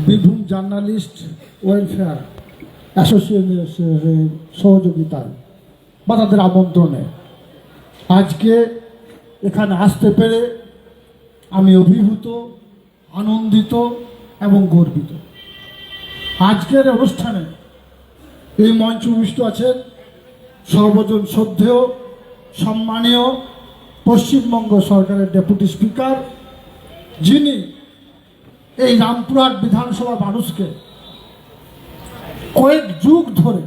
Birbhum journalist welfare অ্যাসোসিয়েশনের সহযোগিতায় বা তাদের আমন্ত্রণে আজকে এখানে আসতে পেরে আমি অভিভূত, আনন্দিত এবং গর্বিত। আজকের অনুষ্ঠানে এই মঞ্চে উপবিষ্ট আছেন সর্বজন শ্রদ্ধেয় সম্মানীয় পশ্চিমবঙ্গ সরকারের ডেপুটি স্পিকার, যিনি এই রামপুরহাট বিধানসভা মানুষকে কয়েক যুগ ধরে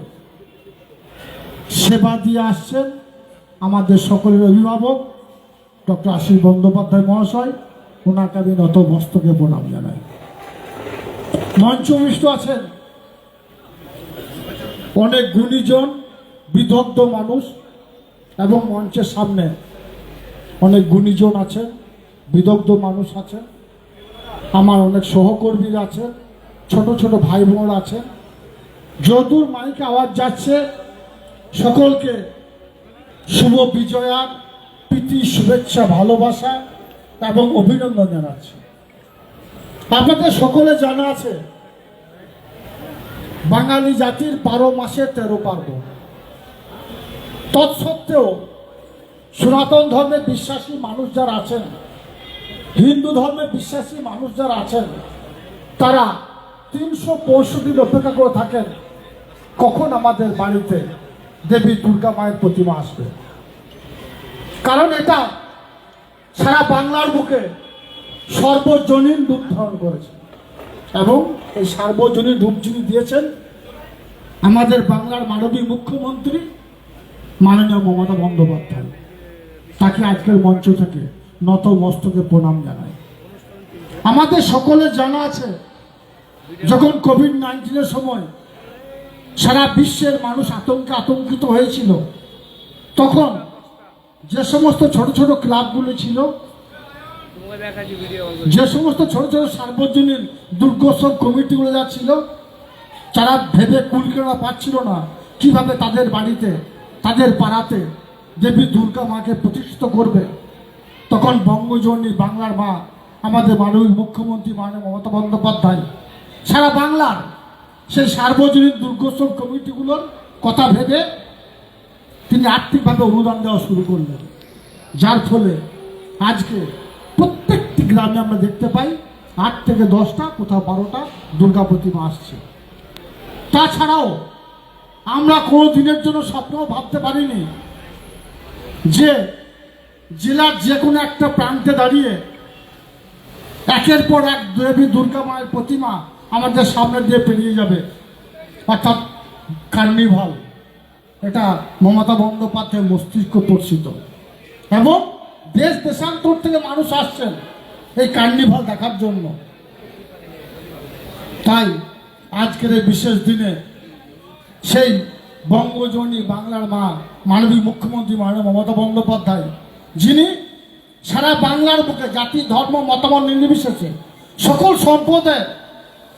সেবা দিয়ে আসছেন। আমাদের সকলের অভিভাবক ডক্টর আশিস বন্দ্যোপাধ্যায় মহাশয়, ওনাকে আমি নত মস্তকে প্রণাম জানাই। মঞ্চে উপবিষ্ট আছেন অনেক গুণীজন, বিদগ্ধ মানুষ এবং মঞ্চের সামনে অনেক গুণীজন আছেন, বিদগ্ধ মানুষ আছেন, আমার অনেক সহকর্মীরা আছেন, ছোট ছোট ভাই বোন আছেন। যদুর মাইকে আওয়াজ যাচ্ছে, সকলকে শুভ বিজয়ার প্রীতি, শুভেচ্ছা, ভালোবাসা এবং অভিনন্দন জানাচ্ছি। আপনাদের সকলে জানা আছে বাঙালি জাতির 12 মাসে 13 পার্বণ। তৎসত্ত্বেও সনাতন ধর্মে বিশ্বাসী মানুষ যারা আছেন, হিন্দু ধর্মে বিশ্বাসী মানুষ যারা আছেন, তারা 365 দিন অপেক্ষা করে থাকেন কখন আমাদের বাড়িতে দেবী দুর্গা মায়ের প্রতিমা আসবে। কারণ এটা সারা বাংলার বুকে সর্বজনীন রূপ ধারণ করেছে এবং এই সার্বজনীন রূপ যিনি দিয়েছেন আমাদের বাংলার মাননীয় মুখ্যমন্ত্রী মাননীয় মমতা বন্দ্যোপাধ্যায়। তাকে আজকের মঞ্চ থেকে নত মস্তকে প্রণাম জানাই। আমাদের সকলের জানা আছে যখন কোভিড-19 সময় সারা বিশ্বের মানুষ আতঙ্কিত হয়েছিল, তখন যে সমস্ত ছোট ছোট ক্লাবগুলো ছিল, যে সমস্ত ছোট ছোট সার্বজনীন দুর্গোৎসব কমিটিগুলো যা ছিল, যারা ভেবে কুলকেনা পাচ্ছিল না কিভাবে তাদের বাড়িতে, তাদের পাড়াতে দেবী দুর্গা মাকে প্রতিষ্ঠিত করবে, তখন বঙ্গজননী বাংলার মা আমাদের মাননীয় মুখ্যমন্ত্রী মাননীয় মমতা বন্দ্যোপাধ্যায় সারা বাংলার সেই সার্বজনীন দুর্গোৎসব কমিটিগুলোর কথা ভেবে তিনি আর্থিকভাবে অনুদান দেওয়া শুরু করলেন, যার ফলে আজকে প্রত্যেকটি গ্রামে আমরা দেখতে পাই 8 থেকে 10টা, কোথাও 12টা দুর্গা প্রতিমা আসছে। তাছাড়াও আমরা কোনো দিনের জন্য স্বপ্নও ভাবতে পারিনি যে জেলার যে কোনো একটা প্রান্তে দাঁড়িয়ে একের পর এক দেবী দুর্গা মায়ের প্রতিমা আমাদের সামনে দিয়ে পেরিয়ে যাবে, অর্থাৎ কার্নিভাল। এটা মমতা বন্দ্যোপাধ্যায় মস্তিষ্ক প্রসিত এবং দেশ দেশান্তর থেকে মানুষ আসছেন এই কার্নিভাল দেখার জন্য। তাই আজকের এই বিশেষ দিনে সেই বঙ্গজননী বাংলার মা মাননীয় মুখ্যমন্ত্রী মাননীয় মমতা বন্দ্যোপাধ্যায়, যিনি সারা বাংলার বুকে জাতি, ধর্ম, মতামত নির্বিশেষে সকল সম্প্রদায়ের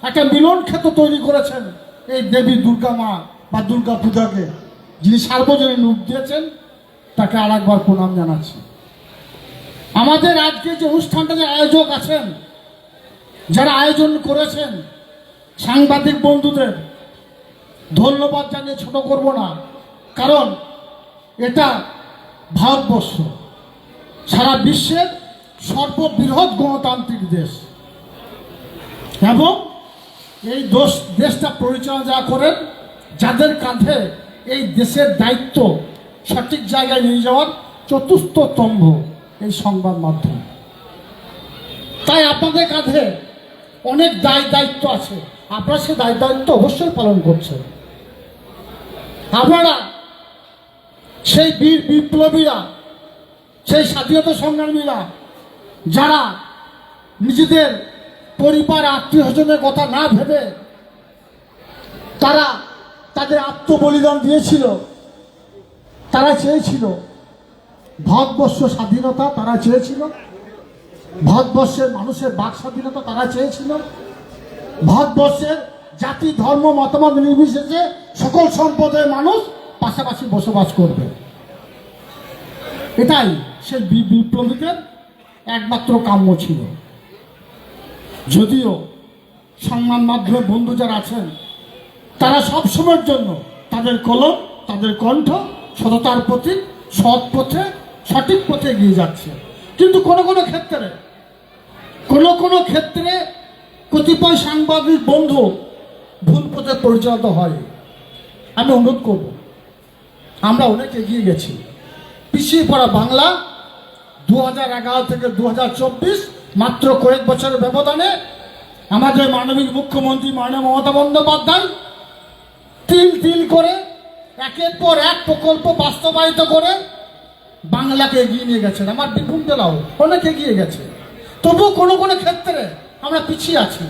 একটা মিলন ক্ষেত্র তৈরি করেছেন এই দেবী দুর্গা মা বা দুর্গা পূজাকে, যিনি সার্বজনীন রূপ দিয়েছেন, তাকে আরেকবার প্রণাম জানাচ্ছি। আমাদের আজকে যে অনুষ্ঠানটা যে আয়োজক আছেন, যারা আয়োজন করেছেন, সাংবাদিক বন্ধুদের ধন্যবাদ জানিয়ে ছোট করব না, কারণ এটা ভারতবর্ষ সারা বিশ্বের সর্ববৃহৎ গণতান্ত্রিক দেশ এবং এই দেশটা পরিচালনা যা করেন, যাদের কাঁধে এই দেশের দায়িত্ব সঠিক জায়গায় নিয়ে যাওয়ার চতুর্থ স্তম্ভ এই সংবাদ মাধ্যম। তাই আপনাদের কাঁধে অনেক দায়িত্ব আছে, আপনারা সে দায়িত্ব অবশ্যই পালন করছেন। আপনারা সেই বীর বিপ্লবীরা, সেই স্বাধীনতা সংগ্রামীরা যারা নিজেদের পরিবার, আত্মীয় স্বজনের কথা না ভেবে তারা তাদের আত্মবলিদান দিয়েছিল, তারা চেয়েছিল ভারতবর্ষ স্বাধীনতা, তারা চেয়েছিল ভারতবর্ষের মানুষের বাক স্বাধীনতা, তারা চেয়েছিল ভারতবর্ষের জাতি, ধর্ম, মতামত নির্বিশেষে সকল সম্প্রদায়ের মানুষ পাশাপাশি বসবাস করবে। এটাই সেই বিপ্লবীদের একমাত্র কাম্য ছিল। যদিও সংবাদ মাধ্যমে বন্ধু যারা আছেন, তারা সব সময়ের জন্য তাদের কলম, তাদের কণ্ঠ সততার প্রতি, সৎ পথে, সঠিক পথে এগিয়ে যাচ্ছে। কিন্তু কোনো ক্ষেত্রে কতিপয় সাংবাদিক বন্ধু ভুল পথে পরিচালিত হয়। আমি অনুরোধ করব, আমরা অনেক এগিয়ে গেছি। পিছিয়ে পড়া বাংলা 2011 থেকে 2024 মাত্র কয়েক বছরের ব্যবধানে আমাদের মাননীয় মুখ্যমন্ত্রী মাননীয় মমতা বন্দ্যোপাধ্যায় তিল করে একের পর এক প্রকল্প বাস্তবায়িত করে বাংলাকে এগিয়ে নিয়ে গেছেন। আমার বীরভূম জেলাও অনেক এগিয়ে গেছে। তবুও কোনো ক্ষেত্রে আমরা পিছিয়ে আছি,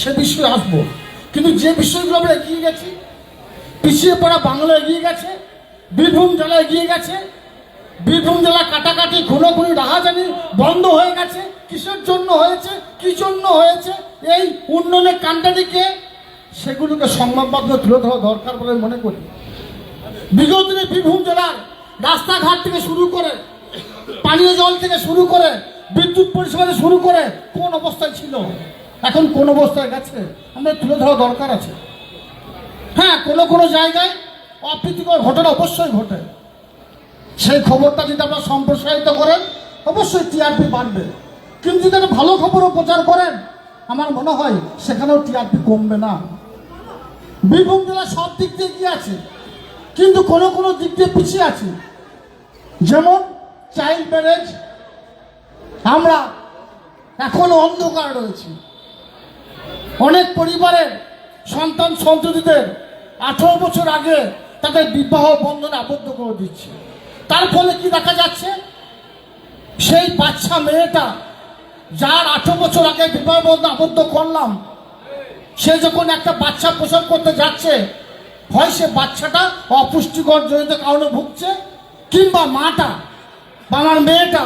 সে বিষয়ে আসবো। কিন্তু যে বিষয়গুলো আমরা এগিয়ে গেছি, পিছিয়ে পড়া বাংলা এগিয়ে গেছে, বীরভূম জেলা এগিয়ে গেছে। বীরভূম জেলা কাটাকাটি, খুনোখুনি, রাহাজানি বন্ধ হয়ে গেছে। কিসের জন্য হয়েছে, কি জন্য হয়েছে, এই উন্নয়নের কাণ্ডারিকে সেগুলোকে সংবাদ মাধ্যমে তুলে ধরা দরকার বলে মনে করি। বিগত দিনে বীরভূম জেলার রাস্তাঘাট থেকে শুরু করে, পানীয় জল থেকে শুরু করে, বিদ্যুৎ পরিষেবা থেকে শুরু করে কোন অবস্থায় ছিল, এখন কোন অবস্থায় গেছে, আমাদের তুলে ধরা দরকার আছে। হ্যাঁ, কোনো জায়গায় অপ্রীতিকর ঘটনা অবশ্যই ঘটে, সেই খবরটা যদি আপনারা সম্প্রসারিত করেন অবশ্যই টিআরপি বাড়বে। কিন্তু যদি একটা ভালো খবরও প্রচার করেন, আমার মনে হয় সেখানেও টিআরপি কমবে না। বীরভূম জেলা সব দিক দিয়ে এগিয়ে আছে, কিন্তু কোনো দিক দিয়ে পিছিয়ে আছে। যেমন চাইল্ড ম্যারেজ, আমরা এখনো অন্ধকার রয়েছি। অনেক পরিবারের সন্তান সন্ততিদের 18 বছর আগে তাদের বিবাহ বন্ধনে আবদ্ধ করে দিচ্ছে। তার ফলে কি দেখা যাচ্ছে, সেই বাচ্চা মেয়েটা যার 18 বছর আগে বিবাহ বন্ধনে আবদ্ধ করলাম, সে যখন একটা বাচ্চা প্রসব করতে যাচ্ছে, হয় সে বাচ্চাটা অপুষ্টিকর জনিত কারণে ভুগছে, কিংবা মাটা বা আমার মেয়েটা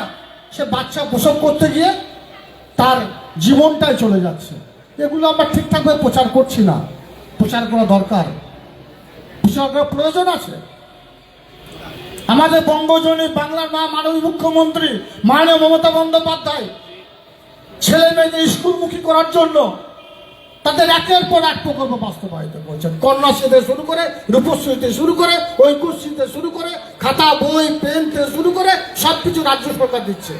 সে বাচ্চা প্রসব করতে গিয়ে তার জীবনটাই চলে যাচ্ছে। এগুলো আমরা ঠিকঠাকভাবে প্রচার করছি না, প্রচার করা দরকার, প্রচার করার প্রয়োজন আছে। আমাদের বঙ্গজনী বাংলার মা মাননীয় মুখ্যমন্ত্রী মাননীয় মমতা বন্দ্যোপাধ্যায় ছেলে মেয়েদের স্কুলমুখী করার জন্য তাদের একের পর এক প্রকল্প বাস্তবায়িত করছেন। কন্যাশ্রী থেকে শুরু করে, রূপশ্রী থেকে শুরু করে, ঐক্যশ্রী থেকে শুরু করে, খাতা বই পেন থেকে শুরু করে সবকিছু রাজ্য সরকার দিচ্ছে।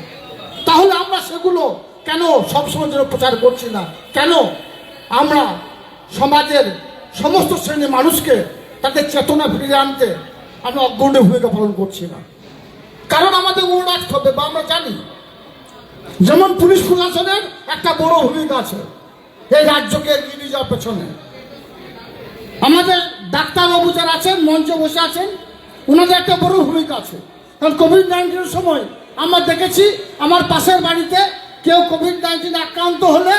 তাহলে আমরা সেগুলো কেন সবসময় জন্য প্রচার করছি না? কেন আমরা সমাজের সমস্ত শ্রেণীর মানুষকে তাদের চেতনা ফিরিয়ে আনতে আমরা অগ্রণী ভূমিকা পালন করছি না? কারণ আমাদের মনে রাখতে হবে, বা আমরা জানি, যেমন পুলিশ প্রশাসনের একটা বড় ভূমিকা আছে এই রাজ্যকে এগিয়ে নিয়ে যাওয়ার পেছনে। আমাদের ডাক্তারবাবু যারা আছেন, মঞ্চে বসে আছেন, ওনাদের একটা বড় ভূমিকা আছে। কারণ কোভিড-19 সময় আমরা দেখেছি আমার পাশের বাড়িতে কেউ কোভিড-19 আক্রান্ত হলে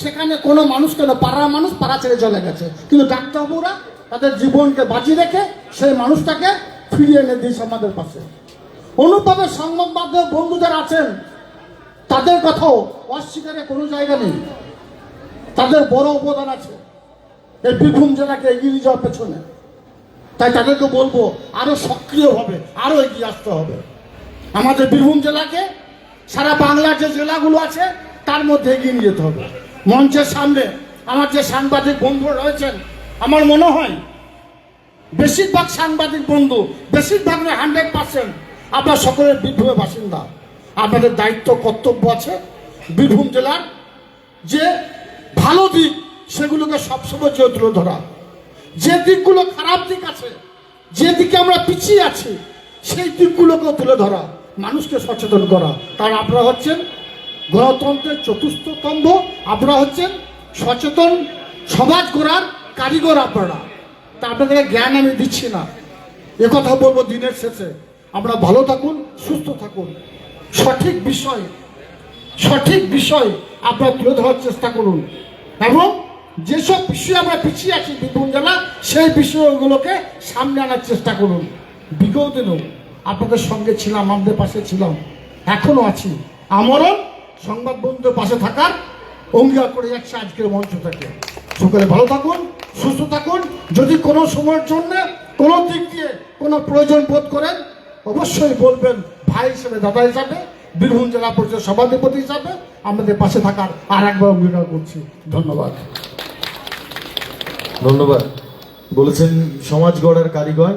সেখানে কোনো মানুষ, কেন পাড়ার মানুষ পাড়া ছেড়ে চলে গেছে, কিন্তু ডাক্তারবাবুরা তাদের জীবনকে বাজি রেখে সেই মানুষটাকে ফিরিয়ে এনে দিয়েছে আমাদের পাশে। অনুভাবে সংবাদ মাধ্যম বন্ধু যারা আছেন তাদের কথাও অস্বীকারের কোনো জায়গা নেই, তাদের বড় অবদান আছে এই বীরভূম জেলাকে এগিয়ে নিয়ে যাওয়ার পেছনে। তাই তাদেরকে বলবো আরো সক্রিয়ভাবে আরো এগিয়ে আসতে হবে। আমাদের বীরভূম জেলাকে সারা বাংলার যে জেলাগুলো আছে তার মধ্যে এগিয়ে নিয়ে যেতে হবে। মঞ্চের সামনে আমার যে সাংবাদিক বন্ধুরা রয়েছেন, আমার মনে হয় বেশিরভাগ সাংবাদিক বন্ধু, বেশিরভাগ 100% আপনার সকলের বীরভূমের বাসিন্দা। আপনাদের দায়িত্ব কর্তব্য আছে বীরভূম জেলার যে ভালো দিক সেগুলোকে সবসময় তুলে ধরা, যে দিকগুলো খারাপ দিক আছে, যে দিকে আমরা পিছিয়ে আছি সেই দিকগুলোকে তুলে ধরা, মানুষকে সচেতন করা। কারণ আপনারা হচ্ছেন গণতন্ত্রের চতুর্থ স্তম্ভ, আপনারা হচ্ছেন সচেতন সমাজ গড়ার কারিগর আপনারা। তা আপনাদেরকে জ্ঞান আমি দিচ্ছি না, একথা বলবো দিনের শেষে আমরা ভালো থাকুন, সুস্থ থাকুন, সঠিক বিষয় আপনারা তুলে ধরার চেষ্টা করুন, এবং যেসব বিষয়ে আমরা পিছিয়ে আছি বীরভূম জেলা সেই বিষয়গুলোকে সামনে আনার চেষ্টা করুন। বিগত দিনও আপনাদের সঙ্গে ছিলাম, আমাদের পাশে ছিলাম, এখনো আছি। আমারও সংবাদ বন্ধুদের পাশে থাকার অঙ্গীকার করে যাচ্ছে আজকের মঞ্চ থেকে। সকলে ভালো থাকুন, সুস্থ থাকুন। যদি কোনো সময়ের জন্য কোনো দিক দিয়ে কোনো প্রয়োজন বোধ করেন অবশ্যই বলবেন। ভাই হিসেবে, দাদা হিসাবে, বীরভূম জেলা পরিষদের সভাধিপতি হিসাবে আমাদের পাশে থাকার আর একবার অঙ্গীকার করছি। ধন্যবাদ। ধন্যবাদ। বলেছেন সমাজ গড়ার কারিগর